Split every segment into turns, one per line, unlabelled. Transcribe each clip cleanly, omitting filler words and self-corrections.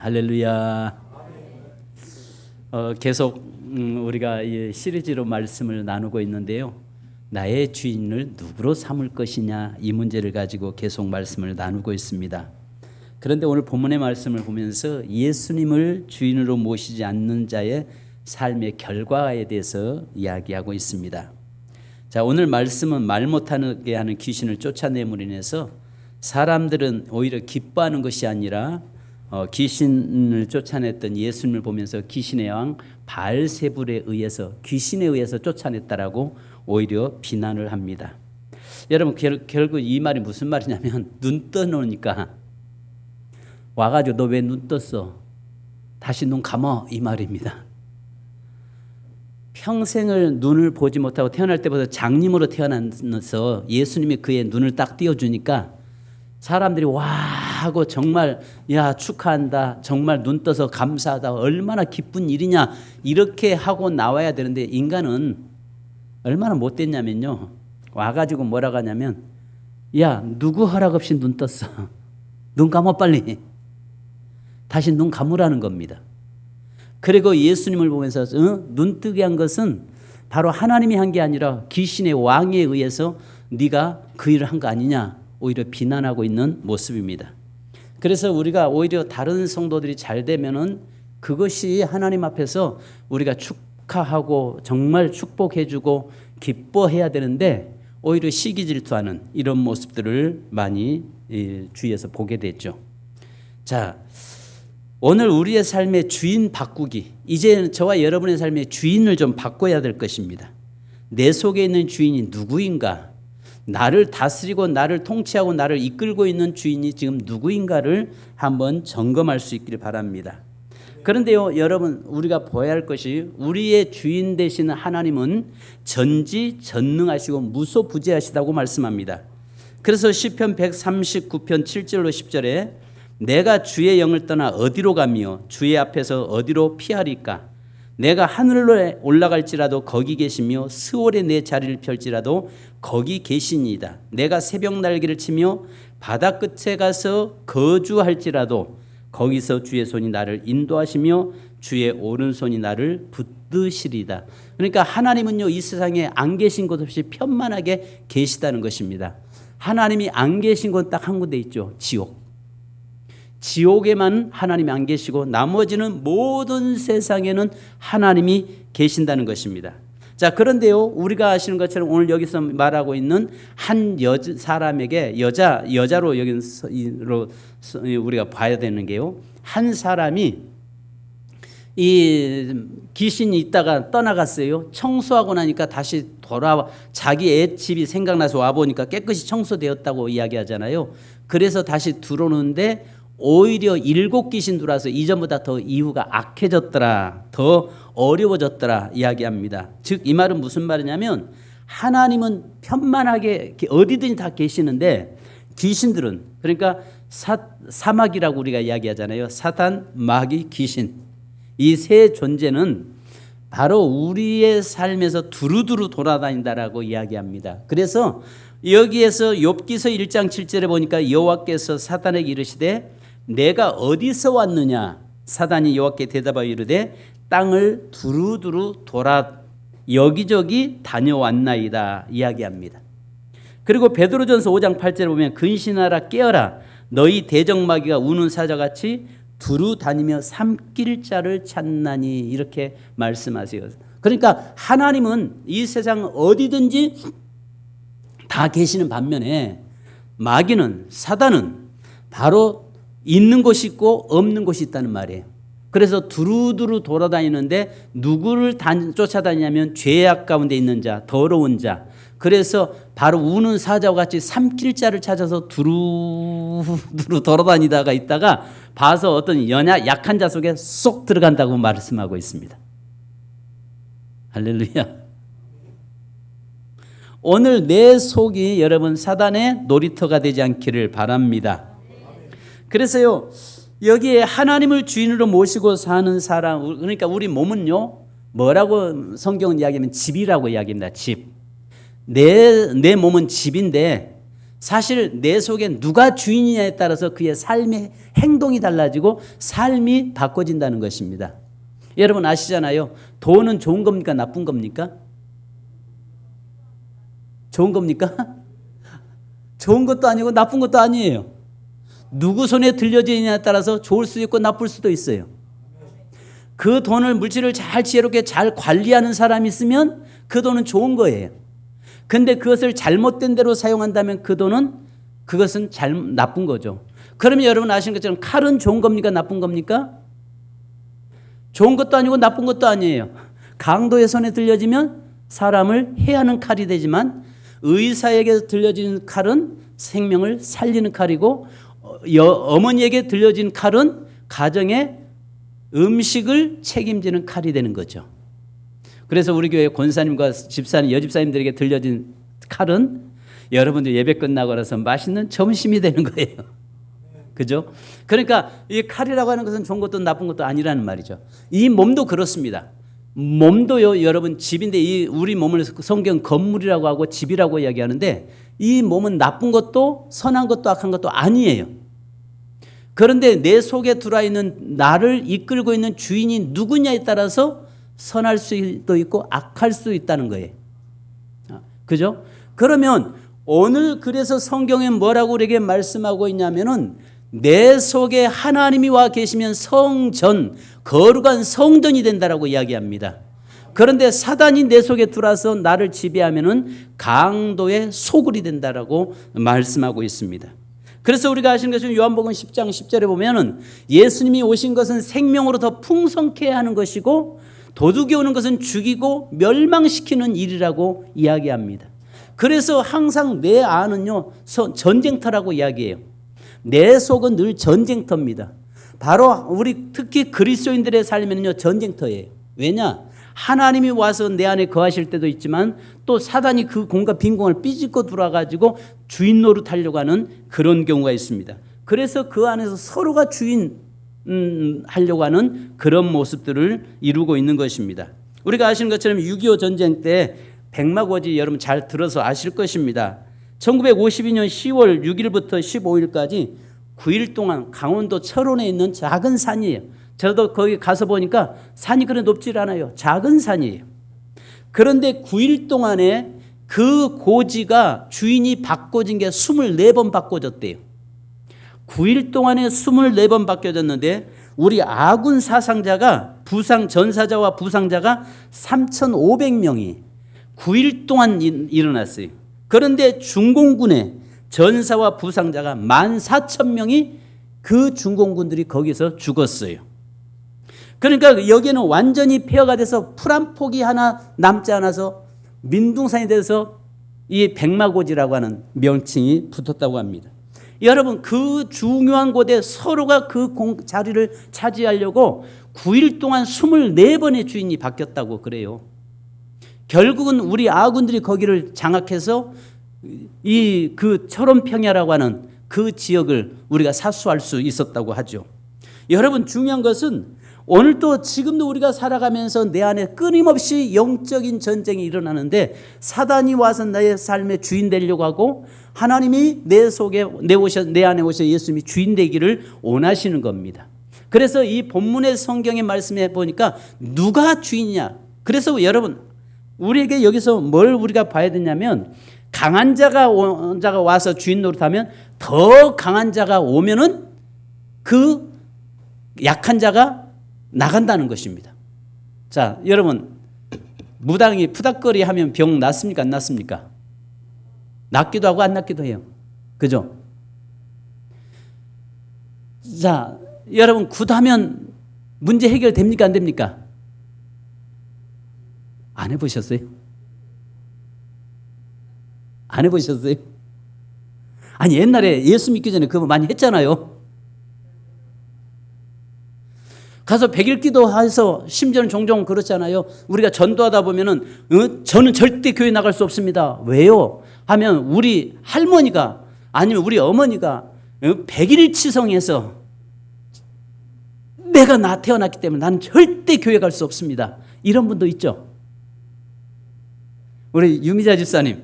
할렐루야. 계속 우리가 이 시리즈로 말씀을 나누고 있는데요. 나의 주인을 누구로 삼을 것이냐, 이 문제를 가지고 계속 말씀을 나누고 있습니다. 그런데 오늘 본문의 말씀을 보면서 예수님을 주인으로 모시지 않는 자의 삶의 결과에 대해서 이야기하고 있습니다. 자, 오늘 말씀은 말 못하게 하는 귀신을 쫓아내므로 인해서 사람들은 오히려 기뻐하는 것이 아니라 귀신을 쫓아냈던 예수님을 보면서 귀신의 왕 바알세불에 의해서, 귀신에 의해서 쫓아냈다라고 오히려 비난을 합니다. 여러분, 결국 이 말이 무슨 말이냐면, 눈 떠놓으니까 와가지고 너 왜 눈 떴어? 다시 눈 감어, 이 말입니다. 평생을 눈을 보지 못하고 태어날 때부터 장님으로 태어나서 예수님이 그의 눈을 딱 띄워주니까 사람들이 와 하고 정말 야 축하한다, 정말 눈 떠서 감사하다, 얼마나 기쁜 일이냐, 이렇게 하고 나와야 되는데 인간은 얼마나 못됐냐면요, 와가지고 뭐라고 하냐면, 야 누구 허락 없이 눈 떴어, 눈 감아 빨리, 다시 눈 감으라는 겁니다. 그리고 예수님을 보면서 눈 뜨게 한 것은 바로 하나님이 한 게 아니라 귀신의 왕에 의해서 네가 그 일을 한 거 아니냐, 오히려 비난하고 있는 모습입니다. 그래서 우리가 오히려 다른 성도들이 잘 되면은 그것이 하나님 앞에서 우리가 축하하고 정말 축복해주고 기뻐해야 되는데, 오히려 시기 질투하는 이런 모습들을 많이 주위에서 보게 됐죠. 자, 오늘 우리의 삶의 주인 바꾸기, 이제 저와 여러분의 삶의 주인을 좀 바꿔야 될 것입니다. 내 속에 있는 주인이 누구인가? 나를 다스리고 나를 통치하고 나를 이끌고 있는 주인이 지금 누구인가를 한번 점검할 수 있기를 바랍니다. 그런데요, 여러분, 우리가 보아야 할 것이, 우리의 주인 되시는 하나님은 전지전능하시고 무소부재하시다고 말씀합니다. 그래서 시편 139편 7절로 10절에 내가 주의 영을 떠나 어디로 가며 주의 앞에서 어디로 피하리까? 내가 하늘로 올라갈지라도 거기 계시며 스월에 내 자리를 펼지라도 거기 계시니이다. 내가 새벽 날개를 치며 바다 끝에 가서 거주할지라도 거기서 주의 손이 나를 인도하시며 주의 오른손이 나를 붙드시리다. 그러니까 하나님은요, 이 세상에 안 계신 곳 없이 편만하게 계시다는 것입니다. 하나님이 안 계신 곳 딱 한 군데 있죠. 지옥. 지옥에만 하나님이 안 계시고 나머지는 모든 세상에는 하나님이 계신다는 것입니다. 자, 그런데요, 우리가 아시는 것처럼 오늘 여기서 말하고 있는 한 사람에게 여자로 여기로 우리가 봐야 되는 게요, 한 사람이 이 귀신이 있다가 떠나갔어요. 청소하고 나니까 다시 돌아와, 자기 애 집이 생각나서 와보니까 깨끗이 청소되었다고 이야기하잖아요. 그래서 다시 들어오는데 오히려 7 귀신 들어와서 이전보다 더 이후가 악해졌더라, 더 어려워졌더라 이야기합니다. 즉 이 말은 무슨 말이냐면, 하나님은 편만하게 어디든지 다 계시는데 귀신들은, 그러니까 사마귀라고 우리가 이야기하잖아요. 사탄, 마귀, 귀신, 이 세 존재는 바로 우리의 삶에서 두루두루 돌아다닌다라고 이야기합니다. 그래서 여기에서 욥기서 1장 7절에 보니까 여호와께서 사탄에게 이르시되 내가 어디서 왔느냐? 사단이 여호와께 대답하여 이르되 땅을 두루두루 돌아 여기저기 다녀왔나이다 이야기합니다. 그리고 베드로전서 5장 8절에 보면 근신하라 깨어라, 너희 대적마귀가 우는 사자같이 두루 다니며 삼킬 자를 찾나니, 이렇게 말씀하세요. 그러니까 하나님은 이 세상 어디든지 다 계시는 반면에 마귀는, 사단은 바로 있는 곳이 있고 없는 곳이 있다는 말이에요. 그래서 두루두루 돌아다니는데 누구를 쫓아다니냐면 죄악 가운데 있는 자, 더러운 자. 그래서 바로 우는 사자와 같이 삼킬 자를 찾아서 두루두루 돌아다니다가 있다가 봐서 어떤 약한 자 속에 쏙 들어간다고 말씀하고 있습니다. 할렐루야. 오늘 내 속이 여러분 사단의 놀이터가 되지 않기를 바랍니다. 그래서요, 여기에 하나님을 주인으로 모시고 사는 사람, 그러니까 우리 몸은요, 뭐라고 성경은 이야기하면 집이라고 이야기합니다. 집. 내 몸은 집인데 사실 내 속에 누가 주인이냐에 따라서 그의 삶의 행동이 달라지고 삶이 바꿔진다는 것입니다. 여러분 아시잖아요. 돈은 좋은 겁니까? 나쁜 겁니까? 좋은 겁니까? 좋은 것도 아니고 나쁜 것도 아니에요. 누구 손에 들려지느냐에 따라서 좋을 수도 있고 나쁠 수도 있어요. 그 돈을 물질을 잘 지혜롭게 잘 관리하는 사람이 있으면 그 돈은 좋은 거예요. 근데 그것을 잘못된 대로 사용한다면 그것은 나쁜 거죠. 그러면 여러분 아시는 것처럼 칼은 좋은 겁니까? 나쁜 겁니까? 좋은 것도 아니고 나쁜 것도 아니에요. 강도의 손에 들려지면 사람을 해하는 칼이 되지만 의사에게 들려지는 칼은 생명을 살리는 칼이고 어머니에게 들려진 칼은 가정의 음식을 책임지는 칼이 되는 거죠. 그래서 우리 교회 권사님과 집사님, 여집사님들에게 들려진 칼은 여러분들 예배 끝나고 나서 맛있는 점심이 되는 거예요. 그죠? 그러니까 이 칼이라고 하는 것은 좋은 것도 나쁜 것도 아니라는 말이죠. 이 몸도 그렇습니다. 몸도요, 여러분 집인데 우리 몸을 성경 건물이라고 하고 집이라고 이야기하는데 이 몸은 나쁜 것도 선한 것도 악한 것도 아니에요. 그런데 내 속에 들어있는 나를 이끌고 있는 주인이 누구냐에 따라서 선할 수도 있고 악할 수도 있다는 거예요. 그죠? 그러면 오늘 그래서 성경에 뭐라고 우리에게 말씀하고 있냐면은 내 속에 하나님이 와 계시면 성전, 거룩한 성전이 된다라고 이야기합니다. 그런데 사단이 내 속에 들어와서 나를 지배하면은 강도의 소굴이 된다라고 말씀하고 있습니다. 그래서 우리가 아시는 것은 요한복음 10장 10절에 보면은 예수님이 오신 것은 생명으로 더 풍성케 하는 것이고 도둑이 오는 것은 죽이고 멸망시키는 일이라고 이야기합니다. 그래서 항상 내 안은요 전쟁터라고 이야기해요. 내 속은 늘 전쟁터입니다. 바로 우리 특히 그리스도인들의 삶에는요 전쟁터예요. 왜냐? 하나님이 와서 내 안에 거하실 때도 있지만 또 사단이 그 공간 빈 공간을 삐집고 들어와가지고 주인 노릇하려고 하는 그런 경우가 있습니다. 그래서 그 안에서 서로가 주인 하려고 하는 그런 모습들을 이루고 있는 것입니다. 우리가 아시는 것처럼 6.25 전쟁 때 백마고지 여러분 잘 들어서 아실 것입니다. 1952년 10월 6일부터 15일까지 9일 동안 강원도 철원에 있는 작은 산이에요. 저도 거기 가서 보니까 산이 그렇게 높지 않아요. 작은 산이에요. 그런데 9일 동안에 그 고지가 주인이 바꿔진 게 24번 바꿔졌대요. 9일 동안에 24번 바뀌어졌는데 우리 아군 사상자가 전사자와 부상자가 3,500명이 9일 동안 일어났어요. 그런데 중공군의 전사와 부상자가 14,000명이 그 중공군들이 거기서 죽었어요. 그러니까 여기는 완전히 폐허가 돼서 풀 한 폭이 하나 남지 않아서 민둥산이 돼서 이 백마고지라고 하는 명칭이 붙었다고 합니다. 여러분 그 중요한 곳에 서로가 그 자리를 차지하려고 9일 동안 24번의 주인이 바뀌었다고 그래요. 결국은 우리 아군들이 거기를 장악해서 그 철원평야라고 하는 그 지역을 우리가 사수할 수 있었다고 하죠. 여러분 중요한 것은 오늘도 지금도 우리가 살아가면서 내 안에 끊임없이 영적인 전쟁이 일어나는데 사단이 와서 나의 삶의 주인 되려고 하고 하나님이 내 안에 오셔 예수님이 주인 되기를 원하시는 겁니다. 그래서 이 본문의 성경의 말씀에 보니까 누가 주인이냐. 그래서 여러분 우리에게 여기서 뭘 우리가 봐야 되냐면 강한 자가 와서 주인 노릇하면 더 강한 자가 오면은 그 약한 자가 나간다는 것입니다. 자, 여러분 무당이 푸닥거리 하면 병 낫습니까? 안 낫습니까? 낫기도 하고 안 낫기도 해요. 그죠? 자, 여러분 굿하면 문제 해결됩니까? 안 됩니까? 안 해보셨어요? 안 해보셨어요? 아니 옛날에 예수 믿기 전에 그거 많이 했잖아요. 가서 100일 기도해서 심지어는 종종 그렇잖아요. 우리가 전도하다 보면은 저는 절대 교회 나갈 수 없습니다. 왜요? 하면 우리 할머니가 아니면 우리 어머니가 100일 치성해서 내가 태어났기 때문에 나는 절대 교회 갈 수 없습니다. 이런 분도 있죠. 우리 유미자 집사님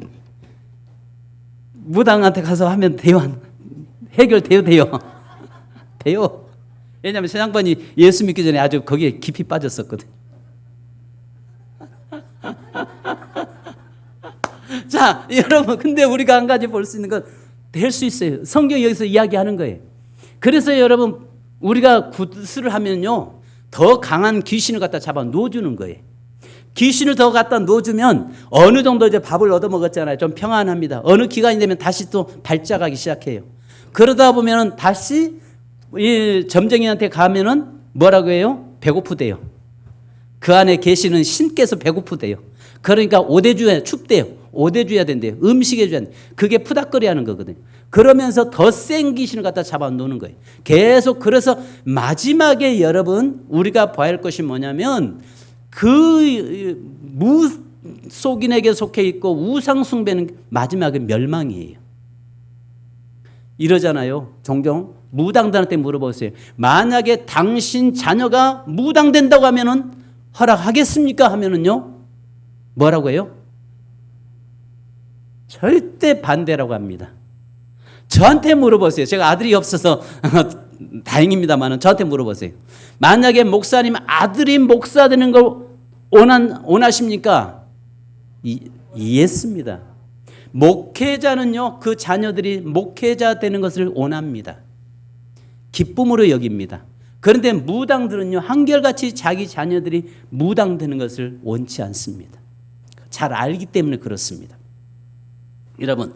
무당한테 가서 하면 돼요? 해결돼요? 돼요. 왜냐하면 새 양반이 예수 믿기 전에 아주 거기에 깊이 빠졌었거든. 자, 여러분, 근데 우리가 한 가지 볼 수 있는 건 될 수 있어요. 성경이 여기서 이야기하는 거예요. 그래서 여러분, 우리가 굿을 하면요, 더 강한 귀신을 갖다 잡아 놓아주는 거예요. 귀신을 더 갖다 놓아주면 어느 정도 이제 밥을 얻어먹었잖아요. 좀 평안합니다. 어느 기간이 되면 다시 또 발작하기 시작해요. 그러다 보면 다시 이 점쟁이한테 가면은 뭐라고 해요? 배고프대요. 그 안에 계시는 신께서 배고프대요. 그러니까 오대주야, 춥대요. 오대줘야 된대요. 음식 해줘야 된대요. 그게 푸닥거리 하는 거거든요. 그러면서 더 센 귀신을 갖다 잡아 놓는 거예요. 계속. 그래서 마지막에 여러분, 우리가 봐야 할 것이 뭐냐면, 그 무속인에게 속해 있고 우상숭배는 마지막에 멸망이에요. 이러잖아요. 종종 무당들한테 물어보세요. 만약에 당신 자녀가 무당된다고 하면은 허락하겠습니까? 하면은요, 뭐라고 해요? 절대 반대라고 합니다. 저한테 물어보세요. 제가 아들이 없어서 다행입니다만 저한테 물어보세요. 만약에 목사님 아들이 목사 되는 걸 원하십니까? 이해했습니다. 목회자는요, 그 자녀들이 목회자 되는 것을 원합니다. 기쁨으로 여깁니다. 그런데 무당들은요, 한결같이 자기 자녀들이 무당 되는 것을 원치 않습니다. 잘 알기 때문에 그렇습니다. 여러분,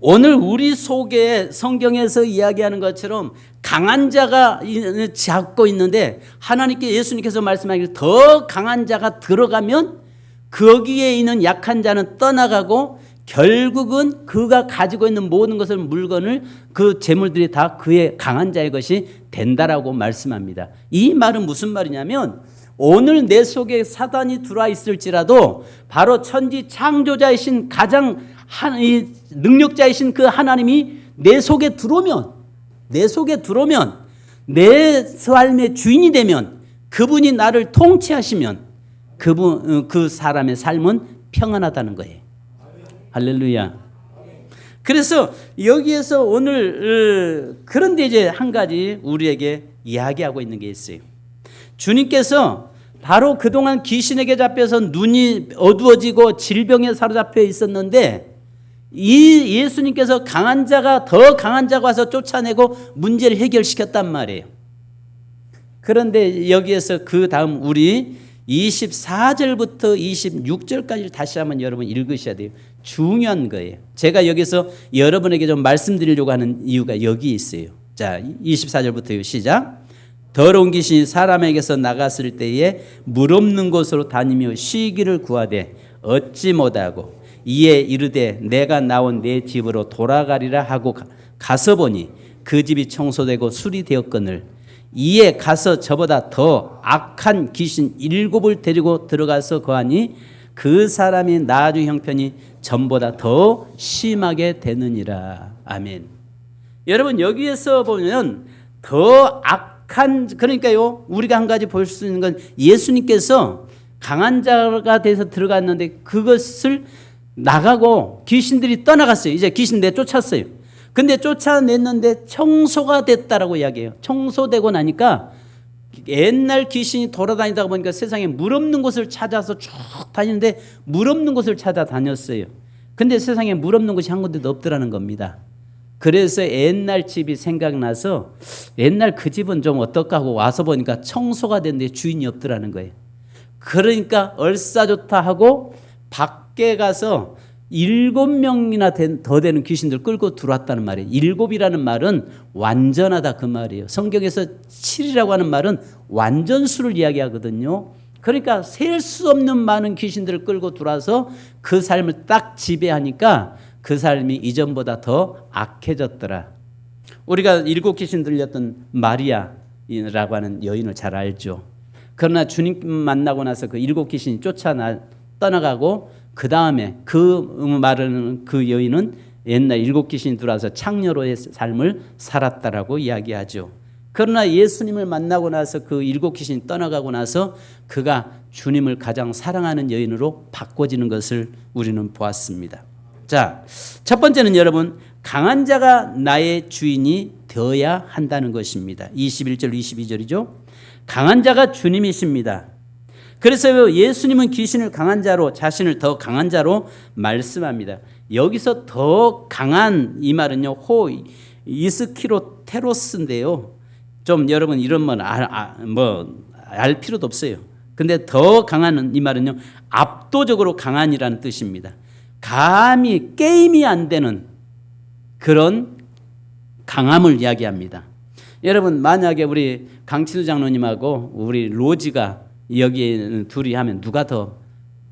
오늘 우리 속에 성경에서 이야기하는 것처럼 강한 자가 잡고 있는데, 하나님께 예수님께서 말씀하기를 더 강한 자가 들어가면 거기에 있는 약한 자는 떠나가고 결국은 그가 가지고 있는 모든 것을, 물건을, 그 재물들이 다 그의 강한 자의 것이 된다라고 말씀합니다. 이 말은 무슨 말이냐면, 오늘 내 속에 사단이 들어와 있을지라도 바로 천지 창조자이신 가장 능력자이신 그 하나님이 내 속에 들어오면, 내 삶의 주인이 되면, 그분이 나를 통치하시면 그 사람의 삶은 평안하다는 거예요. 할렐루야. 그래서 여기에서 오늘 그런데 이제 한 가지 우리에게 이야기하고 있는 게 있어요. 주님께서 바로 그동안 귀신에게 잡혀서 눈이 어두워지고 질병에 사로잡혀 있었는데, 이 예수님께서 더 강한 자가 와서 쫓아내고 문제를 해결시켰단 말이에요. 그런데 여기에서 그 다음 우리 24절부터 26절까지 다시 한번 여러분 읽으셔야 돼요. 중요한 거예요. 제가 여기서 여러분에게 좀 말씀드리려고 하는 이유가 여기 있어요. 자, 24절부터 시작. 더러운 귀신이 사람에게서 나갔을 때에 물 없는 곳으로 다니며 쉬기를 구하되 얻지 못하고, 이에 이르되 내가 나온 내 집으로 돌아가리라 하고 가서 보니 그 집이 청소되고 수리되었거늘, 이에 가서 저보다 더 악한 귀신 7을 데리고 들어가서 거하니 그 사람이 나아주 형편이 전보다 더 심하게 되느니라. 아멘. 여러분, 여기에서 보면 더 그러니까요, 우리가 한 가지 볼 수 있는 건, 예수님께서 강한 자가 돼서 들어갔는데 그것을 나가고 귀신들이 떠나갔어요. 이제 귀신 내쫓았어요. 근데 쫓아냈는데 청소가 됐다라고 이야기해요. 청소되고 나니까 옛날 귀신이 돌아다니다 보니까 세상에 물 없는 곳을 찾아서 쭉 다니는데 물 없는 곳을 찾아다녔어요. 근데 세상에 물 없는 곳이 한 군데도 없더라는 겁니다. 그래서 옛날 집이 생각나서 옛날 그 집은 좀 어떨까 하고 와서 보니까 청소가 됐는데 주인이 없더라는 거예요. 그러니까 얼싸좋다 하고 밖에 가서 7명이나 더 되는 귀신들 끌고 들어왔다는 말이에요. 7이라는 말은 완전하다 그 말이에요. 성경에서 7이라고 하는 말은 완전수를 이야기하거든요. 그러니까 셀 수 없는 많은 귀신들을 끌고 들어와서 그 삶을 딱 지배하니까 그 삶이 이전보다 더 악해졌더라. 우리가 7 귀신 들렸던 마리아라고 하는 여인을 잘 알죠. 그러나 주님 만나고 나서 그 7 귀신이 떠나가고, 그 다음에 그 말하는 그 여인은 옛날 7 귀신이 들어와서 창녀로의 삶을 살았다라고 이야기하죠. 그러나 예수님을 만나고 나서 그 7 귀신이 떠나가고 나서 그가 주님을 가장 사랑하는 여인으로 바꿔지는 것을 우리는 보았습니다. 자, 첫 번째는 여러분 강한 자가 나의 주인이 되어야 한다는 것입니다. 21절 22절이죠. 강한 자가 주님이십니다. 그래서 예수님은 귀신을 강한 자로, 자신을 더 강한 자로 말씀합니다. 여기서 더 강한 이 말은요, 이스키로테로스인데요. 좀 여러분 이런 건 알 필요도 없어요. 근데 더 강한 이 말은요, 압도적으로 강한이라는 뜻입니다. 감히 게임이 안 되는 그런 강함을 이야기합니다. 여러분 만약에 우리 강치수 장로님하고 우리 로지가 여기 둘이 하면 누가 더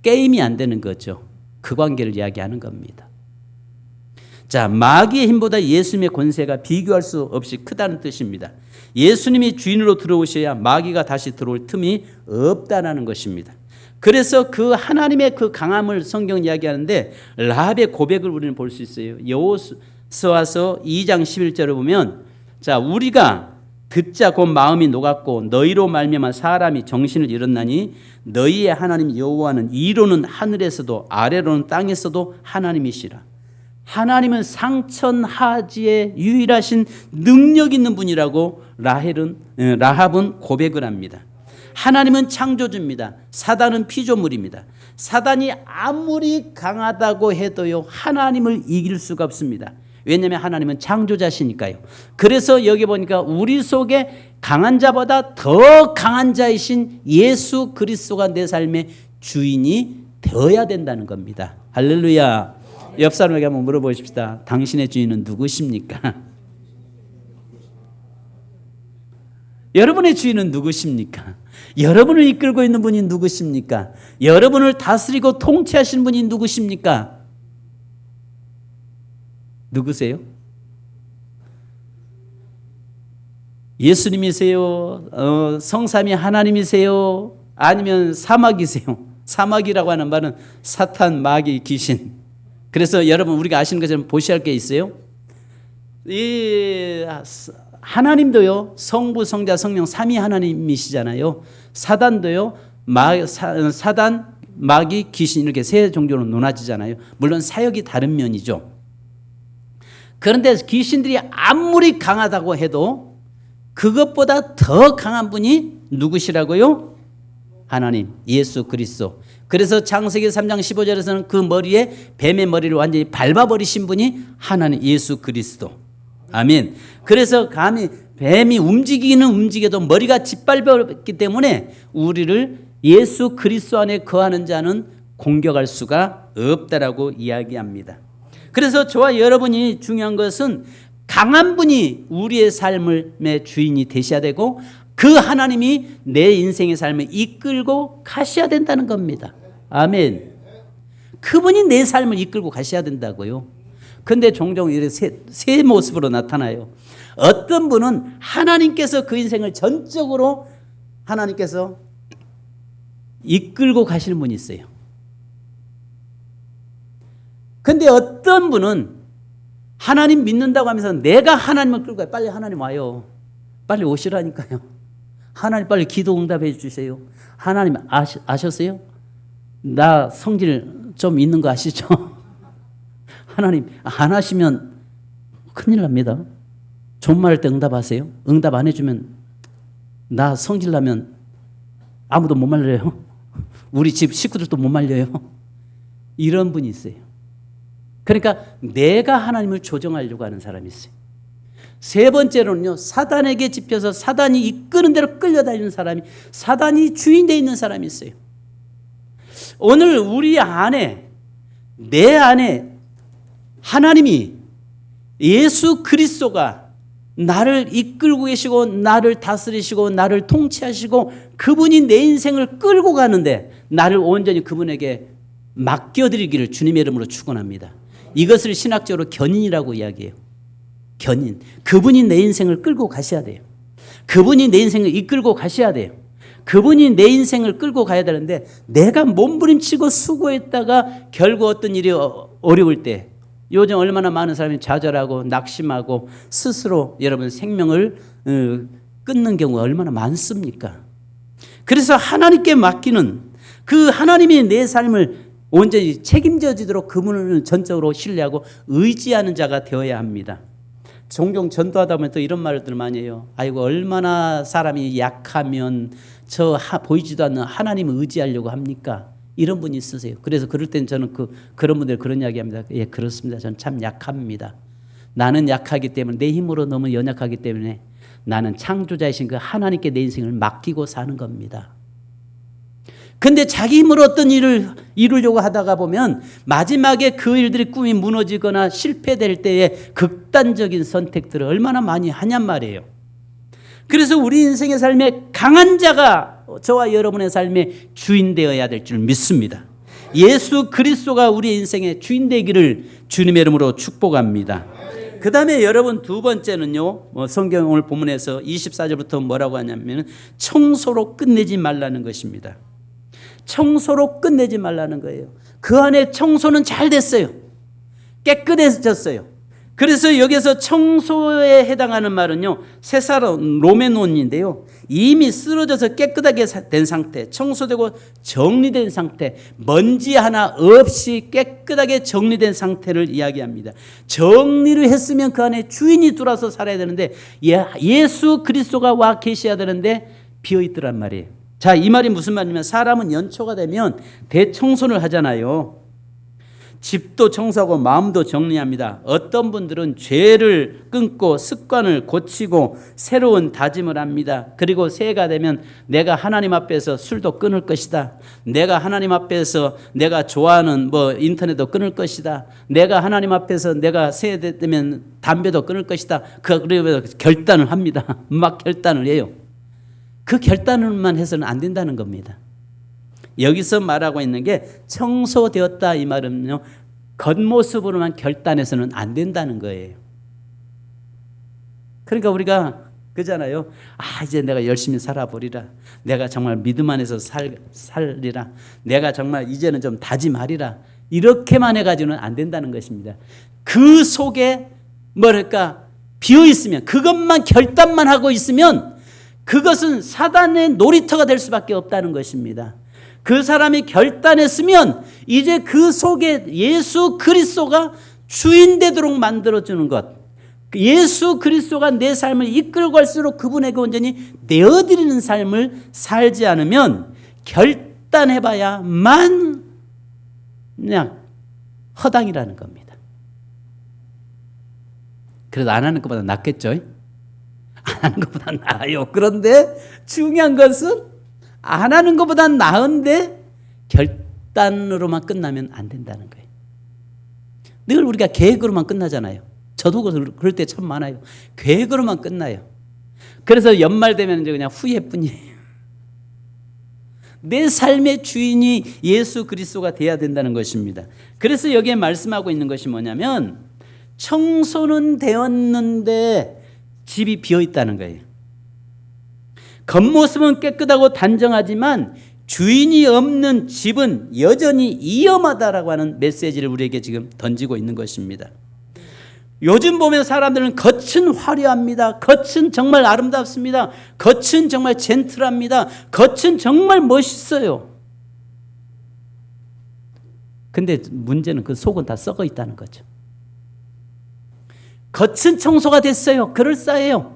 게임이 안 되는 거죠. 그 관계를 이야기하는 겁니다. 자, 마귀의 힘보다 예수님의 권세가 비교할 수 없이 크다는 뜻입니다. 예수님이 주인으로 들어오셔야 마귀가 다시 들어올 틈이 없다는 것입니다. 그래서 그 하나님의 그 강함을 성경 이야기하는데 라합의 고백을 우리는 볼 수 있어요. 여호수아서 2장 11절을 보면, 자, 우리가 듣자 곧 마음이 녹았고 너희로 말미암아 사람이 정신을 잃었나니 너희의 하나님 여호와는 이로는 하늘에서도 아래로는 땅에서도 하나님이시라. 하나님은 상천하지에 유일하신 능력 있는 분이라고 라합은 고백을 합니다. 하나님은 창조주입니다. 사단은 피조물입니다. 사단이 아무리 강하다고 해도요, 하나님을 이길 수가 없습니다. 왜냐하면 하나님은 창조자시니까요. 그래서 여기 보니까 우리 속에 강한 자보다 더 강한 자이신 예수 그리스도가 내 삶의 주인이 되어야 된다는 겁니다. 할렐루야. 옆 사람에게 한번 물어보십시다. 당신의 주인은 누구십니까? 여러분의 주인은 누구십니까? 여러분을 이끌고 있는 분이 누구십니까? 여러분을 다스리고 통치하시는 분이 누구십니까? 누구세요? 예수님이세요? 성삼위 하나님이세요? 아니면 사막이세요? 사막이라고 하는 말은 사탄, 마귀, 귀신. 그래서 여러분 우리가 아시는 것처럼 보셔야 할 게 있어요. 이 하나님도요, 성부, 성자, 성령 삼위 하나님이시잖아요. 사단도요, 사단, 마귀, 귀신 이렇게 세 종류로 나눠지잖아요. 물론 사역이 다른 면이죠. 그런데 귀신들이 아무리 강하다고 해도 그것보다 더 강한 분이 누구시라고요? 하나님, 예수 그리스도. 그래서 창세기 3장 15절에서는 그 머리에 뱀의 머리를 완전히 밟아버리신 분이 하나님 예수 그리스도. 아멘. 그래서 감히 뱀이 움직여도 머리가 짓밟았기 때문에 우리를 예수 그리스도 안에 거하는 자는 공격할 수가 없다라고 이야기합니다. 그래서 저와 여러분이 중요한 것은 강한 분이 우리의 삶의 주인이 되셔야 되고 그 하나님이 내 인생의 삶을 이끌고 가셔야 된다는 겁니다. 아멘. 그분이 내 삶을 이끌고 가셔야 된다고요. 근데 종종 이렇게 새 모습으로 나타나요. 어떤 분은 하나님께서 그 인생을 전적으로 하나님께서 이끌고 가시는 분이 있어요. 근데 어떤 분은 하나님 믿는다고 하면서 내가 하나님을 끌고 가요. 빨리 하나님 와요. 빨리 오시라니까요. 하나님 빨리 기도 응답해 주세요. 하나님 아셨어요? 나 성질 좀 있는 거 아시죠? 하나님 안 하시면 큰일 납니다. 좋은 말 할 때 응답하세요. 응답 안 해주면 나 성질 나면 아무도 못 말려요. 우리 집 식구들도 못 말려요. 이런 분이 있어요. 그러니까 내가 하나님을 조정하려고 하는 사람이 있어요. 세 번째로는요, 사단에게 집혀서 사단이 이끄는 대로 끌려다니는 사람이, 사단이 주인되어 있는 사람이 있어요. 오늘 우리 안에, 내 안에 하나님이 예수 그리스도가 나를 이끌고 계시고 나를 다스리시고 나를 통치하시고 그분이 내 인생을 끌고 가는데 나를 온전히 그분에게 맡겨드리기를 주님의 이름으로 축원합니다. 이것을 신학적으로 견인이라고 이야기해요. 견인. 그분이 내 인생을 끌고 가셔야 돼요. 그분이 내 인생을 이끌고 가셔야 돼요. 그분이 내 인생을 끌고 가야 되는데 내가 몸부림치고 수고했다가 결국 어떤 일이 어려울 때 요즘 얼마나 많은 사람이 좌절하고 낙심하고 스스로 여러분 생명을 끊는 경우가 얼마나 많습니까? 그래서 하나님께 맡기는 그 하나님이 내 삶을 온전히 책임져지도록 그분을 전적으로 신뢰하고 의지하는 자가 되어야 합니다. 종종 전도하다 보면 또 이런 말들 많이 해요. 아이고 얼마나 사람이 약하면 저 보이지도 않는 하나님을 의지하려고 합니까? 이런 분이 있으세요. 그래서 그럴 땐 저는 그런 분들 그런 이야기 합니다. 예, 그렇습니다. 저는 참 약합니다. 나는 약하기 때문에 내 힘으로 너무 연약하기 때문에 나는 창조자이신 그 하나님께 내 인생을 맡기고 사는 겁니다. 근데 자기 힘으로 어떤 일을 이루려고 하다가 보면 마지막에 그 일들이 꿈이 무너지거나 실패될 때에 극단적인 선택들을 얼마나 많이 하냔 말이에요. 그래서 우리 인생의 삶에 강한 자가 저와 여러분의 삶의 주인 되어야 될 줄 믿습니다. 예수 그리스도가 우리 인생의 주인 되기를 주님의 이름으로 축복합니다. 그 다음에 여러분 두 번째는요, 성경 오늘 본문에서 24절부터 뭐라고 하냐면 청소로 끝내지 말라는 것입니다. 청소로 끝내지 말라는 거예요. 그 안에 청소는 잘 됐어요. 깨끗해졌어요. 그래서 여기서 청소에 해당하는 말은요, 세사로 로메논인데요, 이미 쓰러져서 깨끗하게 된 상태, 청소되고 정리된 상태, 먼지 하나 없이 깨끗하게 정리된 상태를 이야기합니다. 정리를 했으면 그 안에 주인이 들어와서 살아야 되는데 예수 그리스도가 와 계셔야 되는데 비어있더란 말이에요. 자, 이 말이 무슨 말이냐면 사람은 연초가 되면 대청소를 하잖아요. 집도 청소하고 마음도 정리합니다. 어떤 분들은 죄를 끊고 습관을 고치고 새로운 다짐을 합니다. 그리고 새해가 되면 내가 하나님 앞에서 술도 끊을 것이다. 내가 하나님 앞에서 내가 좋아하는 인터넷도 끊을 것이다. 내가 하나님 앞에서 내가 새해 되면 담배도 끊을 것이다. 그래서 결단을 합니다. 막 결단을 해요. 그 결단을만 해서는 안 된다는 겁니다. 여기서 말하고 있는 게 청소되었다 이 말은요, 겉모습으로만 결단해서는 안 된다는 거예요. 그러니까 우리가 그잖아요. 이제 내가 열심히 살아보리라. 내가 정말 믿음 안에서 살리라. 내가 정말 이제는 좀 다짐하리라. 이렇게만 해가지고는 안 된다는 것입니다. 그 속에 비어 있으면, 그것만 결단만 하고 있으면 그것은 사단의 놀이터가 될 수밖에 없다는 것입니다. 그 사람이 결단했으면 이제 그 속에 예수 그리스도가 주인 되도록 만들어주는 것, 예수 그리스도가 내 삶을 이끌고 갈수록 그분에게 온전히 내어드리는 삶을 살지 않으면 결단해봐야만 그냥 허당이라는 겁니다. 그래도 안 하는 것보다 낫겠죠? 안 하는 것보다 나아요. 그런데 중요한 것은 안 하는 것보다 나은데 결단으로만 끝나면 안 된다는 거예요. 늘 우리가 계획으로만 끝나잖아요. 저도 그럴 때 참 많아요. 계획으로만 끝나요. 그래서 연말 되면 이제 그냥 후회뿐이에요. 내 삶의 주인이 예수 그리스도가 돼야 된다는 것입니다. 그래서 여기에 말씀하고 있는 것이 뭐냐면 청소는 되었는데 집이 비어 있다는 거예요. 겉모습은 깨끗하고 단정하지만 주인이 없는 집은 여전히 위험하다라고 하는 메시지를 우리에게 지금 던지고 있는 것입니다. 요즘 보면 사람들은 겉은 화려합니다. 겉은 정말 아름답습니다. 겉은 정말 젠틀합니다. 겉은 정말 멋있어요. 근데 문제는 그 속은 다 썩어 있다는 거죠. 겉은 청소가 됐어요. 그럴싸해요.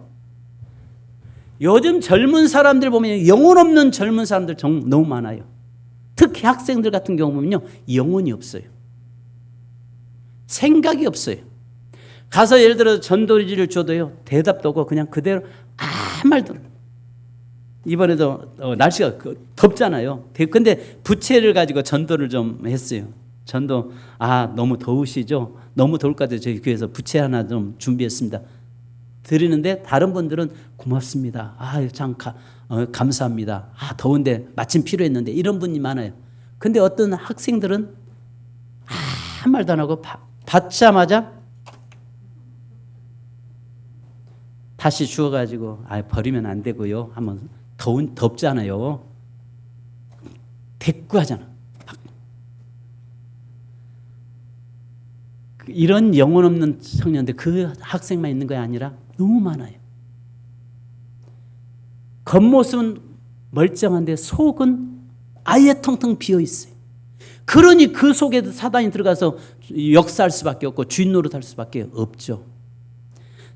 요즘 젊은 사람들 보면 영혼 없는 젊은 사람들 너무 많아요. 특히 학생들 같은 경우 보면요, 영혼이 없어요. 생각이 없어요. 가서 예를 들어 전도지를 줘도요, 대답도 없고 그냥 그대로 아무 말도. 이번에도 날씨가 덥잖아요. 근데 부채를 가지고 전도를 좀 했어요. 전도 너무 더우시죠? 너무 더울 것 같아요. 저희 교회에서 부채 하나 좀 준비했습니다. 드리는데 다른 분들은 고맙습니다. 참 감사합니다. 더운데 마침 필요했는데, 이런 분이 많아요. 근데 어떤 학생들은 아무 말도 안 하고 받자마자 다시 주워가지고 버리면 안 되고요 하면 덥잖아요. 대꾸하잖아. 이런 영혼 없는 청년들, 그 학생만 있는 게 아니라 너무 많아요. 겉모습은 멀쩡한데 속은 아예 텅텅 비어 있어요. 그러니 그 속에 사단이 들어가서 역사할 수밖에 없고 주인 노릇할 수밖에 없죠.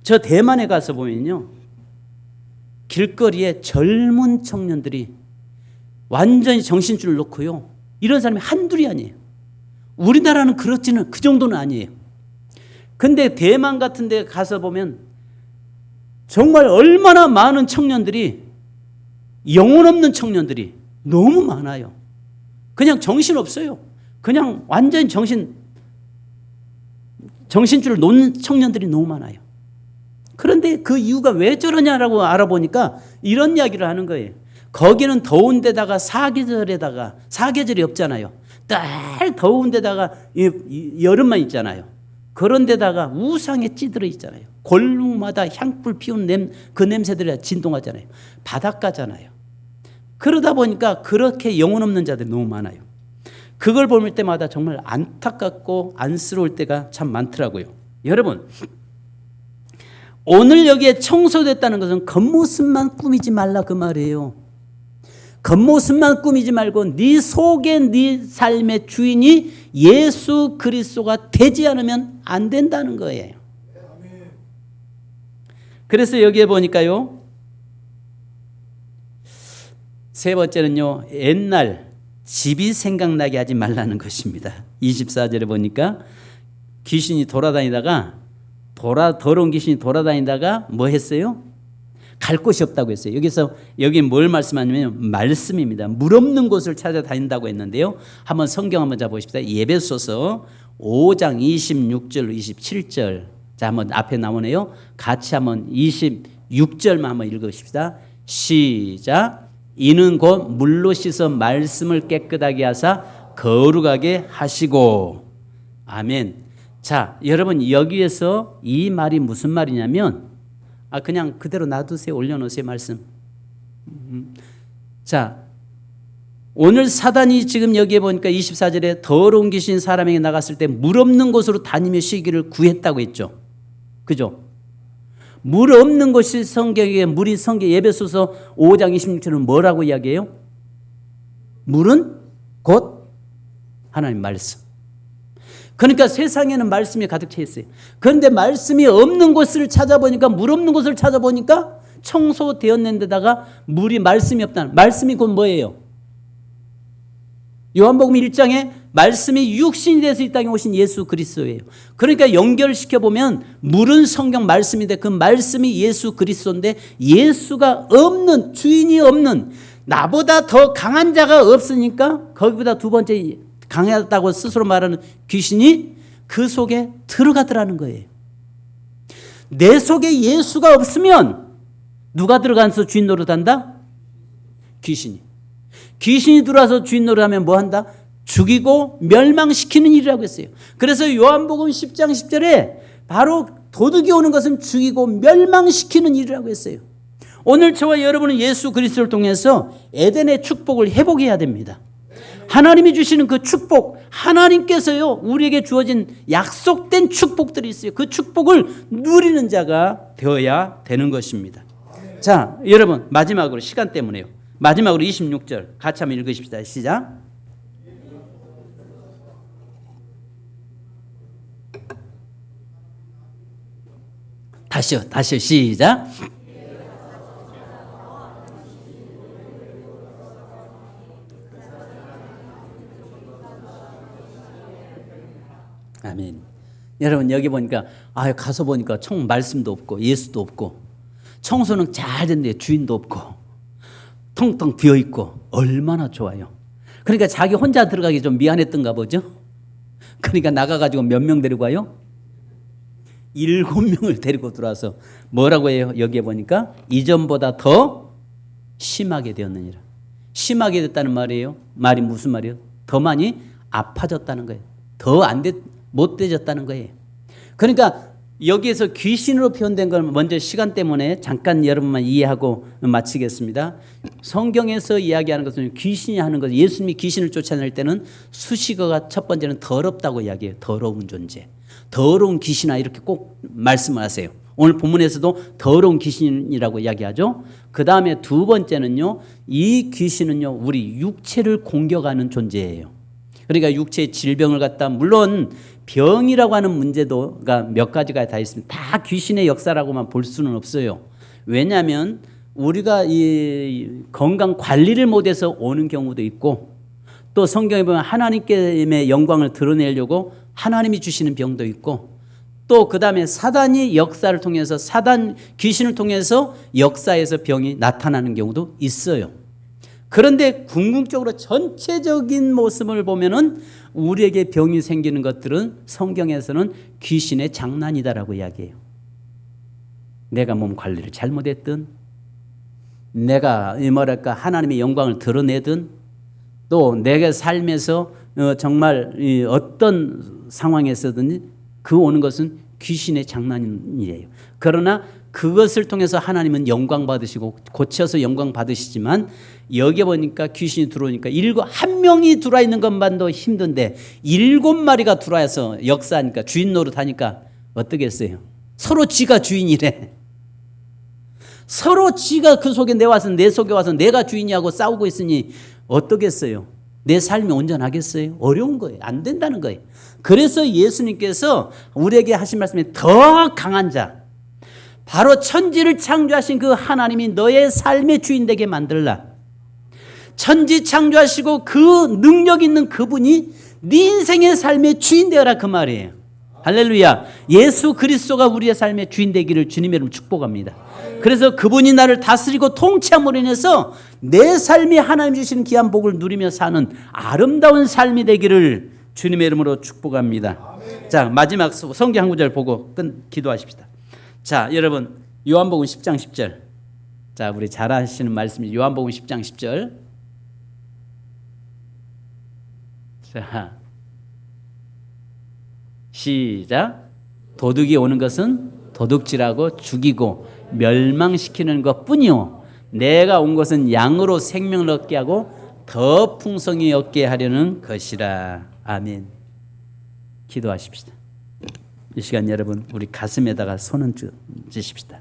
저 대만에 가서 보면요, 길거리에 젊은 청년들이 완전히 정신줄을 놓고요, 이런 사람이 한둘이 아니에요. 우리나라는 그렇지는 그 정도는 아니에요. 근데 대만 같은 데 가서 보면 정말 얼마나 많은 청년들이, 영혼 없는 청년들이 너무 많아요. 그냥 정신 없어요. 그냥 완전히 정신줄을 놓는 청년들이 너무 많아요. 그런데 그 이유가 왜 저러냐라고 알아보니까 이런 이야기를 하는 거예요. 거기는 더운 데다가 사계절이 없잖아요. 늘 더운 데다가 여름만 있잖아요. 그런 데다가 우상에 찌들어 있잖아요. 골목마다 향불 피우는 그 냄새들이 진동하잖아요. 바닷가잖아요. 그러다 보니까 그렇게 영혼 없는 자들이 너무 많아요. 그걸 볼 때마다 정말 안타깝고 안쓰러울 때가 참 많더라고요. 여러분, 오늘 여기에 청소됐다는 것은 겉모습만 꾸미지 말라 그 말이에요. 겉모습만 꾸미지 말고 네 속에 네 삶의 주인이 예수 그리스도가 되지 않으면 안 된다는 거예요. 그래서 여기에 보니까요, 세 번째는요, 옛날 집이 생각나게 하지 말라는 것입니다. 24절에 보니까 귀신이 돌아다니다가 더러운 귀신이 돌아다니다가 뭐 했어요? 갈 곳이 없다고 했어요. 여기 뭘 말씀하냐면 말씀입니다. 물 없는 곳을 찾아다닌다고 했는데요. 한번 성경 한번 잡으십시다. 에베소서 5장 26절 27절. 자, 한번 앞에 나오네요. 같이 한번 26절만 한번 읽으십시다. 시작. 이는 곧 물로 씻어 말씀을 깨끗하게 하사 거룩하게 하시고. 아멘. 자, 여러분, 여기에서 이 말이 무슨 말이냐면, 그냥 그대로 놔두세요. 올려놓으세요, 말씀. 자, 오늘 사단이 지금 여기에 보니까 24절에 더러운 귀신 사람에게 나갔을 때 물 없는 곳으로 다니며 쉬기를 구했다고 했죠. 그죠? 물 없는 곳이 성경에, 물이 성경 에베소서 5장 26절은 뭐라고 이야기해요? 물은 곧 하나님 말씀. 그러니까 세상에는 말씀이 가득 차 있어요. 그런데 말씀이 없는 곳을 찾아보니까, 물 없는 곳을 찾아보니까 청소되었는 데다가 말씀이 없다는, 말씀이 곧 뭐예요? 요한복음 1장에 말씀이 육신이 돼서 이 땅에 오신 예수 그리스도예요. 그러니까 연결시켜 보면 물은 성경 말씀인데 그 말씀이 예수 그리스도인데, 예수가 없는, 주인이 없는, 나보다 더 강한 자가 없으니까 거기보다 두 번째 강하다고 스스로 말하는 귀신이 그 속에 들어가더라는 거예요. 내 속에 예수가 없으면 누가 들어가서 주인 노릇한다? 귀신이. 귀신이 들어와서 주인 노릇하면 뭐 한다? 죽이고 멸망시키는 일이라고 했어요. 그래서 요한복음 10장 10절에 바로 도둑이 오는 것은 죽이고 멸망시키는 일이라고 했어요. 오늘 저와 여러분은 예수 그리스도를 통해서 에덴의 축복을 회복해야 됩니다. 하나님이 주시는 그 축복, 하나님께서요 우리에게 주어진 약속된 축복들이 있어요. 그 축복을 누리는 자가 되어야 되는 것입니다. 자, 여러분, 마지막으로, 시간 때문에요, 마지막으로 26절 같이 한번 읽으십시다. 시작. 다시요, 시작. 아멘. 여러분, 여기 보니까 가서 보니까 말씀도 없고 예수도 없고 청소는 잘 됐는데 주인도 없고 텅텅 비어 있고 얼마나 좋아요. 그러니까 자기 혼자 들어가기 좀 미안했던가 보죠. 그러니까 나가가지고 몇 명 데리고 와요? 7명을 데리고 들어와서 뭐라고 해요? 여기에 보니까 이전보다 더 심하게 되었느니라. 심하게 됐다는 말이에요. 말이 무슨 말이에요? 더 많이 아파졌다는 거예요. 더 못되졌다는 거예요. 그러니까 여기에서 귀신으로 표현된 걸 먼저 시간 때문에 잠깐 여러분만 이해하고 마치겠습니다. 성경에서 이야기하는 것은 귀신이 하는 것, 예수님이 귀신을 쫓아낼 때는 수식어가 첫 번째는 더럽다고 이야기해요. 더러운 존재, 더러운 귀신아, 이렇게 꼭 말씀을 하세요. 오늘 본문에서도 더러운 귀신이라고 이야기하죠. 그 다음에 두 번째는요, 이 귀신은요 우리 육체를 공격하는 존재예요. 그러니까 육체의 질병을 갖다 물론 병이라고 하는 문제도가 몇 가지가 다 있습니다. 다 귀신의 역사라고만 볼 수는 없어요. 왜냐하면 우리가 이 건강 관리를 못해서 오는 경우도 있고 또 성경에 보면 하나님께 영광을 드러내려고 하나님이 주시는 병도 있고 또 그 다음에 사단이 역사를 통해서 귀신을 통해서 역사에서 병이 나타나는 경우도 있어요. 그런데 궁극적으로 전체적인 모습을 보면은 우리에게 병이 생기는 것들은 성경에서는 귀신의 장난이다라고 이야기해요. 내가 몸 관리를 잘못했든 내가 하나님의 영광을 드러내든 또 내가 삶에서 정말 어떤 상황에서든 그 오는 것은 귀신의 장난이에요. 그러나 그것을 통해서 하나님은 영광 받으시고 고쳐서 영광 받으시지만 여기 보니까 귀신이 들어오니까 한 명이 들어와 있는 것만도 힘든데 7마리가 들어와서 역사하니까 주인 노릇하니까 어떻겠어요? 서로 지가 주인이래. 서로 지가 그 속에 내 속에 와서 내가 주인이하고 싸우고 있으니 어떻겠어요? 내 삶이 온전하겠어요? 어려운 거예요. 안 된다는 거예요. 그래서 예수님께서 우리에게 하신 말씀이 더 강한 자, 바로 천지를 창조하신 그 하나님이 너의 삶의 주인 되게 만들라. 천지 창조하시고 그 능력 있는 그분이 네 인생의 삶의 주인 되어라 그 말이에요. 할렐루야. 예수 그리스도가 우리의 삶의 주인 되기를 주님의 이름으로 축복합니다. 그래서 그분이 나를 다스리고 통치함으로 인해서 내 삶이 하나님 주시는 귀한 복을 누리며 사는 아름다운 삶이 되기를 주님의 이름으로 축복합니다. 자, 마지막 성경 한 구절 보고 기도하십시다. 자, 여러분 요한복음 10장 10절. 자, 우리 잘 아시는 말씀이 요한복음 10장 10절. 자, 시작. 도둑이 오는 것은 도둑질하고 죽이고 멸망시키는 것뿐이요 내가 온 것은 양으로 생명을 얻게 하고 더 풍성히 얻게 하려는 것이라. 아멘. 기도하십시다. 이 시간 여러분 우리 가슴에다가 손을 얹으십시다.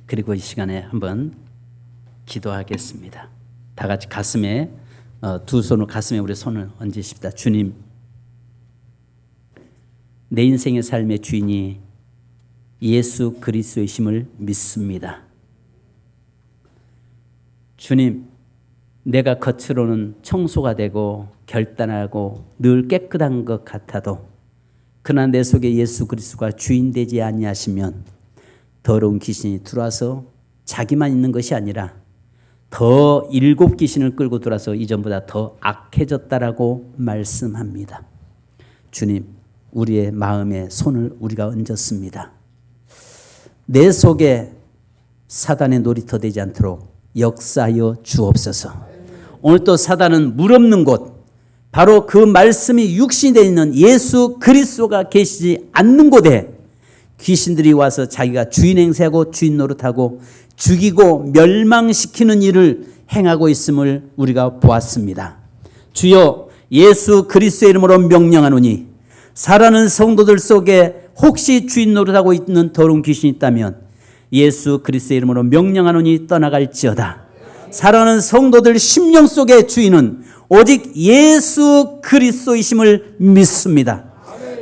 그리고 이 시간에 한번 기도하겠습니다. 다 같이 가슴에 두 손을 가슴에 우리 손을 얹으십시다. 주님, 내 인생의 삶의 주인이 예수 그리스도이심을 믿습니다. 주님, 내가 겉으로는 청소가 되고 결단하고 늘 깨끗한 것 같아도 그러나 내 속에 예수 그리스도가 주인 되지 아니하시면 더러운 귀신이 들어와서 자기만 있는 것이 아니라 더 7 귀신을 끌고 들어와서 이전보다 더 악해졌다라고 말씀합니다. 주님, 우리의 마음에 손을 우리가 얹었습니다. 내 속에 사단의 놀이터 되지 않도록 역사하여 주옵소서. 오늘 또 사단은 물 없는 곳, 바로 그 말씀이 육신이 되어 있는 예수 그리스도가 계시지 않는 곳에 귀신들이 와서 자기가 주인 행세하고 주인 노릇하고 죽이고 멸망시키는 일을 행하고 있음을 우리가 보았습니다. 주여, 예수 그리스도의 이름으로 명령하노니 살아있는 성도들 속에 혹시 주인 노릇하고 있는 더러운 귀신이 있다면 예수 그리스도의 이름으로 명령하노니 떠나갈지어다. 살아있는 성도들 심령 속의 주인은 오직 예수 그리스도이심을 믿습니다.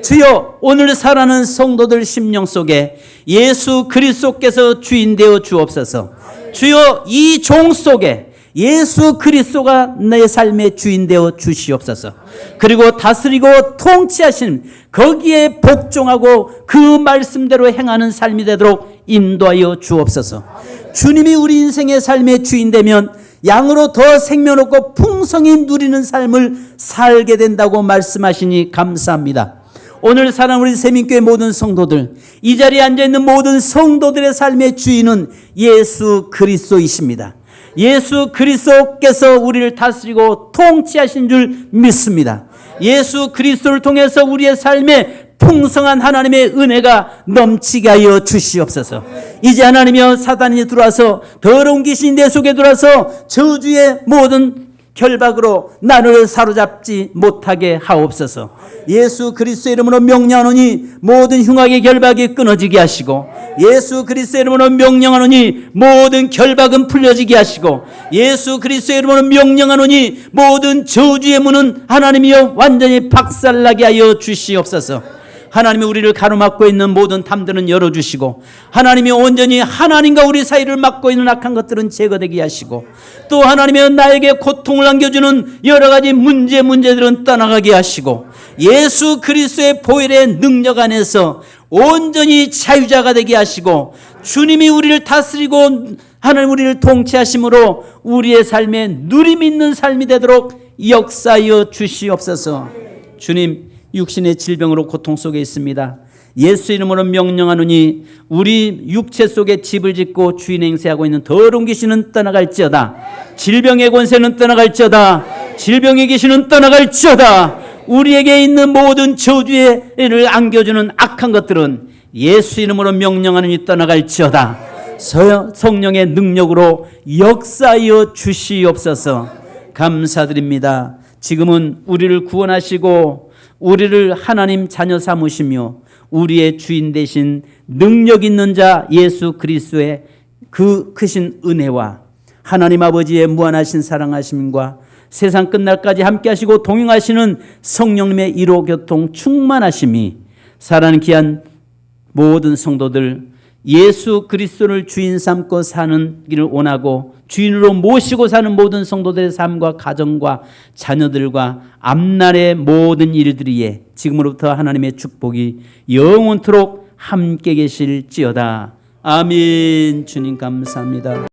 주여, 오늘 살아있는 성도들 심령 속에 예수 그리스도께서 주인 되어 주옵소서. 주여, 이 종 속에 예수 그리스도가 내 삶의 주인 되어 주시옵소서. 그리고 다스리고 통치하신 거기에 복종하고 그 말씀대로 행하는 삶이 되도록 인도하여 주옵소서. 주님이 우리 인생의 삶의 주인 되면 양으로 더 생명 얻고 풍성히 누리는 삶을 살게 된다고 말씀하시니 감사합니다. 오늘 사랑 우리 세민교회 모든 성도들, 이 자리에 앉아있는 모든 성도들의 삶의 주인은 예수 그리스도이십니다. 예수 그리스도께서 우리를 다스리고 통치하신 줄 믿습니다. 예수 그리스도를 통해서 우리의 삶에 풍성한 하나님의 은혜가 넘치게 하여 주시옵소서. 이제 하나님이여, 사단이 들어와서 더러운 귀신이 내 속에 들어와서 저주의 모든 결박으로 나를 사로잡지 못하게 하옵소서. 예수 그리스도의 이름으로 명령하노니 모든 흉악의 결박이 끊어지게 하시고, 예수 그리스도의 이름으로 명령하노니 모든 결박은 풀려지게 하시고, 예수 그리스도의 이름으로 명령하노니 모든 저주의 문은 하나님이여 완전히 박살나게 하여 주시옵소서. 하나님이 우리를 가로막고 있는 모든 담들은 열어주시고, 하나님이 온전히 하나님과 우리 사이를 막고 있는 악한 것들은 제거되게 하시고, 또 하나님이 나에게 고통을 안겨주는 여러 가지 문제들은 떠나가게 하시고, 예수 그리스도의 보혈의 능력 안에서 온전히 자유자가 되게 하시고, 주님이 우리를 다스리고 하나님 우리를 통치하심으로 우리의 삶에 누림 있는 삶이 되도록 역사하여 주시옵소서. 주님, 육신의 질병으로 고통 속에 있습니다. 예수 이름으로 명령하노니 우리 육체 속에 집을 짓고 주인 행세하고 있는 더러운 귀신은 떠나갈지어다. 질병의 권세는 떠나갈지어다. 질병의 귀신은 떠나갈지어다. 우리에게 있는 모든 저주를 안겨주는 악한 것들은 예수 이름으로 명령하노니 떠나갈지어다. 성령의 능력으로 역사하여 주시옵소서. 감사드립니다. 지금은 우리를 구원하시고 우리를 하나님 자녀 삼으시며 우리의 주인 되신 능력 있는 자 예수 그리스도의 그 크신 은혜와 하나님 아버지의 무한하신 사랑하심과 세상 끝날까지 함께 하시고 동행하시는 성령님의 1호 교통 충만하심이 살아가는 귀한 모든 성도들 예수 그리스도를 주인 삼고 사는 길을 원하고 주인으로 모시고 사는 모든 성도들의 삶과 가정과 자녀들과 앞날의 모든 일들이에 지금으로부터 하나님의 축복이 영원토록 함께 계실지어다. 아멘. 주님 감사합니다.